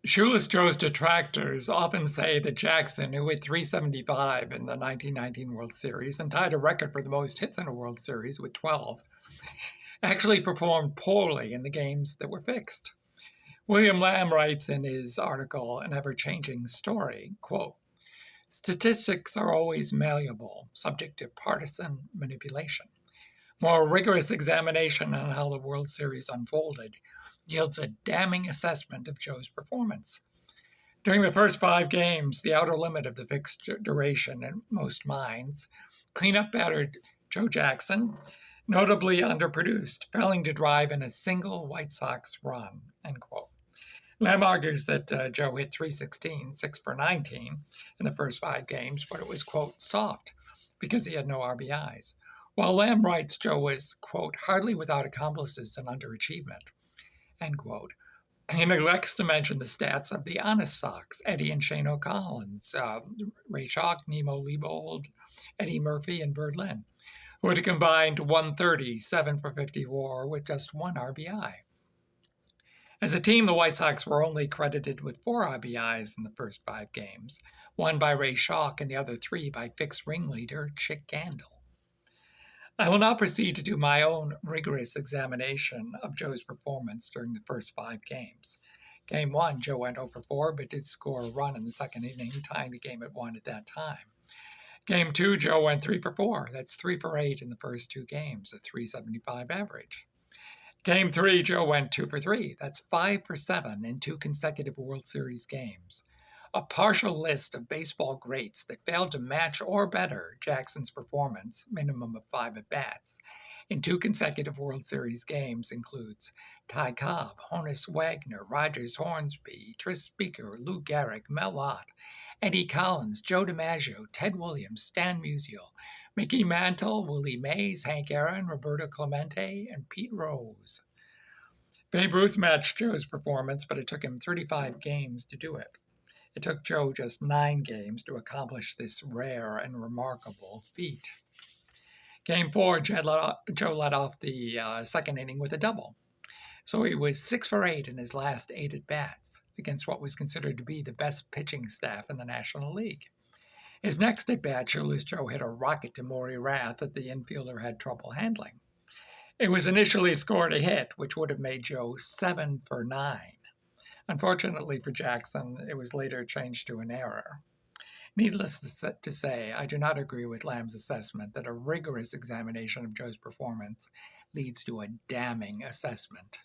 Shoeless Joe's detractors often say that Jackson, who hit 375 in the 1919 World Series and tied a record for the most hits in a World Series with 12, actually performed poorly in the games that were fixed. William Lamb writes in his article, An Ever-Changing Story, quote, "Statistics are always malleable, subject to partisan manipulation. More rigorous examination on how the World Series unfolded yields a damning assessment of Joe's performance. During the first 5 games, the outer limit of the fixed duration in most minds, cleanup batter Joe Jackson notably underproduced, failing to drive in a single White Sox run," end quote. Lamb argues that Joe hit 316, 6 for 19 in the first 5 games, but it was, quote, soft because he had no RBIs. While Lamb writes Joe was, quote, hardly without accomplices and underachievement, end quote. He neglects to mention the stats of the honest Sox, Eddie and Shane O'Collins, Ray Schalk, Nemo Leibold, Eddie Murphy, and Bert Lynn, who had a combined 130, 7 for 50 WAR with just 1 RBI. As a team, the White Sox were only credited with 4 RBIs in the first 5 games, 1 by Ray Schalk and the other 3 by fixed ringleader Chick Gandil. I will now proceed to do my own rigorous examination of Joe's performance during the first 5 games. Game 1, Joe went 0 for 4, but did score a run in the second inning, tying the game at 1 at that time. Game 2, Joe went 3 for 4. That's 3 for 8 in the first 2 games, a 375 average. Game 3, Joe went 2 for 3. That's 5 for 7 in 2 consecutive World Series games. A partial list of baseball greats that failed to match or better Jackson's performance, minimum of 5 at-bats, in 2 consecutive World Series games includes Ty Cobb, Honus Wagner, Rogers Hornsby, Tris Speaker, Lou Gehrig, Mel Lott, Eddie Collins, Joe DiMaggio, Ted Williams, Stan Musial, Mickey Mantle, Willie Mays, Hank Aaron, Roberto Clemente, and Pete Rose. Babe Ruth matched Joe's performance, but it took him 35 games to do it. It took Joe just 9 games to accomplish this rare and remarkable feat. Game 4, Joe led off the second inning with a double. So he was 6 for 8 in his last 8 at-bats against what was considered to be the best pitching staff in the National League. His next at-bat, Shoeless Joe hit a rocket to Maury Rath that the infielder had trouble handling. It was initially scored a hit, which would have made Joe 7 for 9. Unfortunately for Jackson, it was later changed to an error. Needless to say, I do not agree with Lamb's assessment that a rigorous examination of Joe's performance leads to a damning assessment.